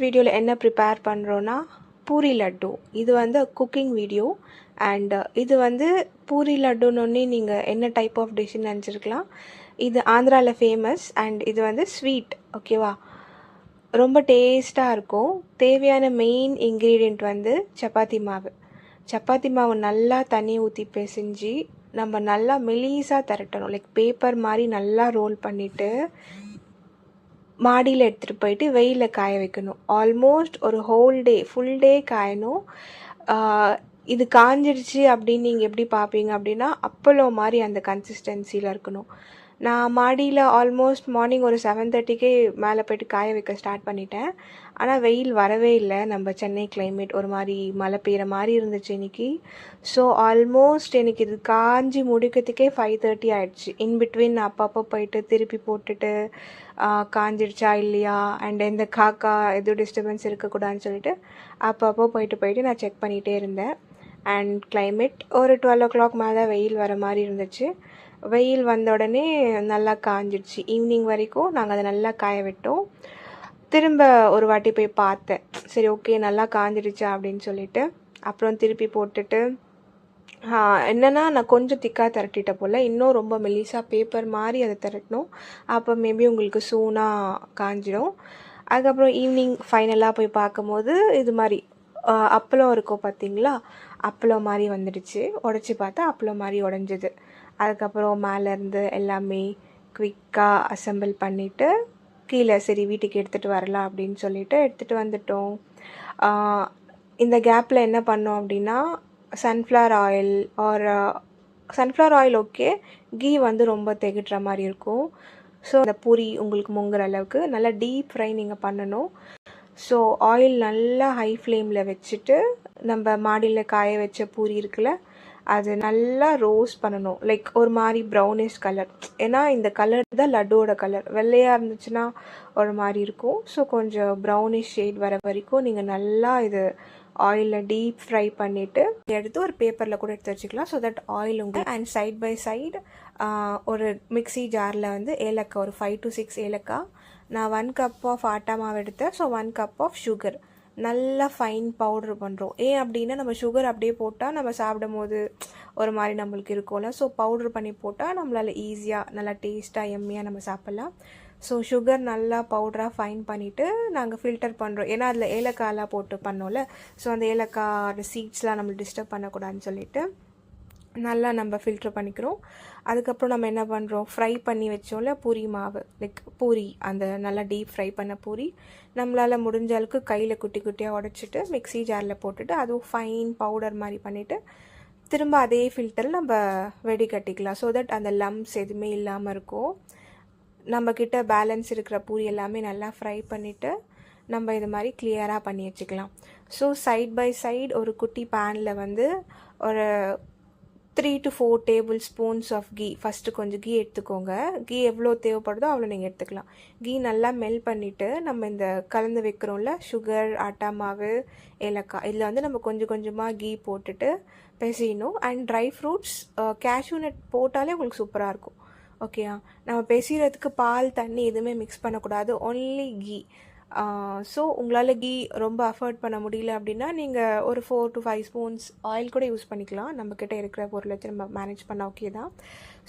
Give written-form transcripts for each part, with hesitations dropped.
வீடியோவில் என்ன ப்ரிப்பேர் பண்ணுறோன்னா பூரி லட்டு. இது வந்து குக்கிங் வீடியோ. அண்ட் இது வந்து பூரி லட்டுன்னொன்னே நீங்கள் என்ன டைப் ஆஃப் டிஷ்ஷுன்னு நினச்சிருக்கலாம். இது ஆந்திராவில் ஃபேமஸ் அண்ட் இது வந்து ஸ்வீட். ஓகேவா, ரொம்ப டேஸ்ட்டாக இருக்கும். தேவையான மெயின் இன்க்ரீடியண்ட் வந்து சப்பாத்தி மாவு. சப்பாத்தி மாவு நல்லா தண்ணி ஊற்றி பிசைஞ்சு நம்ம நல்லா மெலிசாக திரட்டணும். லைக் பேப்பர் மாதிரி நல்லா ரோல் பண்ணிவிட்டு மாடியில் எடுத்துகிட்டு போயிட்டு வெயிலில் காய வைக்கணும். ஆல்மோஸ்ட் ஒரு ஹோல் டே, ஃபுல் டே காயணும். இது காஞ்சிடுச்சு அப்படின்னு நீங்கள் எப்படி பார்ப்பீங்க அப்படின்னா, அப்பளோ மாதிரி அந்த கன்சிஸ்டன்சியில் இருக்கணும். நான் மாடியில் ஆல்மோஸ்ட் மார்னிங் ஒரு 7:30க்கே மேலே போய்ட்டு காய வைக்க ஸ்டார்ட் பண்ணிட்டேன். ஆனால் வெயில் வரவே இல்லை. நம்ம சென்னை கிளைமேட் ஒரு மாதிரி மழை பெய்கிற மாதிரி இருந்துச்சு இன்றைக்கி. ஸோ ஆல்மோஸ்ட் எனக்கு இது காஞ்சி முடிக்கிறதுக்கே 5:30 ஆகிடுச்சு. இன்பிட்வீன் அப்பப்போ போயிட்டு திருப்பி போட்டுட்டு காஞ்சிடுச்சா இல்லையா அண்ட் எந்த காக்கா எதுவும் டிஸ்டர்பன்ஸ் இருக்கக்கூடாதுன்னு சொல்லிட்டு அப்பப்போ போயிட்டு நான் செக் பண்ணிகிட்டே இருந்தேன். அண்ட் கிளைமேட் ஒரு 12 o'clock மேலே வெயில் வர மாதிரி இருந்துச்சு. வெயில் வந்த உடனே நல்லா காஞ்சிடுச்சு. ஈவினிங் வரைக்கும் நாங்கள் அதை நல்லா காய விட்டோம். திரும்ப ஒரு வாட்டி போய் பார்த்தேன், சரி ஓகே நல்லா காஞ்சிடுச்சா அப்படின்னு சொல்லிட்டு. அப்புறம் திருப்பி போட்டுட்டு என்னென்னா நான் கொஞ்சம் திக்காக திரட்டிட்ட போல், இன்னும் ரொம்ப மெலிசாக பேப்பர் மாதிரி அதை திரட்டணும். அப்போ மேபி உங்களுக்கு சூனாக காஞ்சிடும். அதுக்கப்புறம் ஈவினிங் ஃபைனலாக போய் பார்க்கும்போது இது மாதிரி அப்பளம் இருக்கும் பார்த்தீங்களா, அப்பளம் மாதிரி வந்துடுச்சு. உடச்சி பார்த்தா அப்பளம் மாதிரி உடஞ்சிது. அதுக்கப்புறம் மேலேருந்து எல்லாமே குவிக்காக அசம்பிள் பண்ணிவிட்டு கீழே சரி வீட்டுக்கு எடுத்துகிட்டு வரலாம் அப்படின்னு சொல்லிட்டு எடுத்துகிட்டு வந்துட்டோம். இந்த கேப்பில் என்ன பண்ணோம் அப்படின்னா, சன்ஃப்ளவர் ஆயில் ஓகே, கீ வந்து ரொம்ப திகட்டுற மாதிரி இருக்கும். ஸோ அந்த பூரி உங்களுக்கு முங்குற அளவுக்கு நல்லா டீப் ஃப்ரை நீங்கள் பண்ணணும். ஸோ ஆயில் நல்லா ஹை ஃப்ளேமில் வச்சுட்டு நம்ம மாடியில் காய வச்ச பூரி இருக்குல்ல, அது நல்லா ரோஸ்ட் பண்ணணும். லைக் ஒரு மாதிரி ப்ரௌனிஷ் கலர். ஏன்னா இந்த கலர் தான் லட்டோட கலர். வெள்ளையாக இருந்துச்சுன்னா ஒரு மாதிரி இருக்கும். ஸோ கொஞ்சம் ப்ரௌனிஷ் ஷேட் வர வரைக்கும் நீங்கள் நல்லா இது ஆயிலில் டீப் ஃப்ரை பண்ணிவிட்டு எடுத்து ஒரு பேப்பரில் கூட எடுத்து வச்சுக்கலாம். ஸோ தட் ஆயில் உங்களுக்கு அண்ட் சைட் பை சைடு ஒரு மிக்சி ஜாரில் வந்து ஏலக்காய் ஒரு 5 to 6 ஏலக்காய். நான் 1 cup ஆஃப் ஆட்டா மாவு எடுத்தேன். ஸோ 1 cup ஆஃப் சுகர் நல்லா ஃபைன் பவுட்ரு பண்ணுறோம். ஏன் அப்படின்னா நம்ம சுகர் அப்படியே போட்டால் நம்ம சாப்பிடும் போது ஒரு மாதிரி நம்மளுக்கு இருக்கும்ல. ஸோ பவுட்ரு பண்ணி போட்டால் நம்மளால் ஈஸியாக நல்லா டேஸ்ட்டாக எம்மியாக நம்ம சாப்பிட்லாம். ஸோ சுகர் நல்லா பவுடராக ஃபைன் பண்ணிவிட்டு நாங்கள் ஃபில்டர் பண்ணுறோம். ஏன்னா அதில் ஏலக்காயெலாம் போட்டு பண்ணோம்ல. ஸோ அந்த ஏலக்காய் சீட்ஸ்லாம் நம்மளுக்கு டிஸ்டர்ப் பண்ணக்கூடாதுன்னு சொல்லிட்டு நல்லா நம்ம ஃபில்ட்ரு பண்ணிக்கிறோம். அதுக்கப்புறம் நம்ம என்ன பண்ணுறோம், ஃப்ரை பண்ணி வச்சோம்ல பூரி மாவு, லைக் பூரி அந்த நல்லா டீப் ஃப்ரை பண்ண பூரி நம்மளால் முடிஞ்ச அளவுக்கு கையில் குட்டி குட்டியாக உடச்சிட்டு மிக்ஸி ஜாரில் போட்டுட்டு அதுவும் ஃபைன் பவுடர் மாதிரி பண்ணிவிட்டு திரும்ப அதே ஃபில்டரில் நம்ம வெடிகட்டிக்கலாம். ஸோ தட் அந்த லம்ப்ஸ் எதுவுமே இல்லாமல் இருக்கும். நம்மக்கிட்ட பேலன்ஸ் இருக்கிற பூரி எல்லாமே நல்லா ஃப்ரை பண்ணிவிட்டு நம்ம இது மாதிரி கிளியராக பண்ணி வச்சுக்கலாம். ஸோ சைட் பை சைடு ஒரு குட்டி பேனில் வந்து ஒரு 3 to 4 tablespoons of ghee, first கொஞ்சம் கீ எடுத்துக்கோங்க. கீ எவ்வளோ தேவைப்படுதோ அவ்வளோ நீங்கள் எடுத்துக்கலாம். கீ நல்லா மெல்ட் பண்ணிவிட்டு நம்ம இந்த கலந்து வைக்கிறோம்ல சுகர், ஆட்டா மாவு, ஏலக்காய், இதில் வந்து நம்ம கொஞ்சம் கொஞ்சமாக கீ போட்டுட்டு பிசையணும். And dry fruits, cashew nut போட்டாலே உங்களுக்கு சூப்பராக இருக்கும். ஓகேயா, நம்ம பிசைகிறதுக்கு பால் தண்ணி எதுவுமே மிக்ஸ் பண்ணக்கூடாது, ஒன்லி கீ. ஸோ உங்களால் கீ ரொம்ப அஃபோர்ட் பண்ண முடியல அப்படின்னா நீங்கள் ஒரு 4 to 5 ஸ்பூன்ஸ் ஆயில் கூட யூஸ் பண்ணிக்கலாம். நம்மக்கிட்ட இருக்கிற பொருளை வச்சு நம்ம மேனேஜ் பண்ண ஓகே தான்.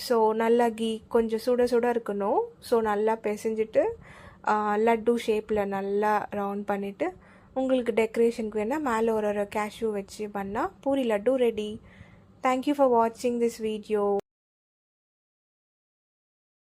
ஸோ நல்லா கீ கொஞ்சம் சுட இருக்கணும். ஸோ நல்லா பிசைஞ்சிட்டு லட்டு ஷேப்பில் நல்லா ரவுண்ட் பண்ணிவிட்டு உங்களுக்கு டெக்கரேஷனுக்கு வேணால் மேலே ஒரு கேஷ்யூ வச்சு பண்ணால் puri laddu ready. Thank you for வாட்சிங் திஸ் வீடியோ.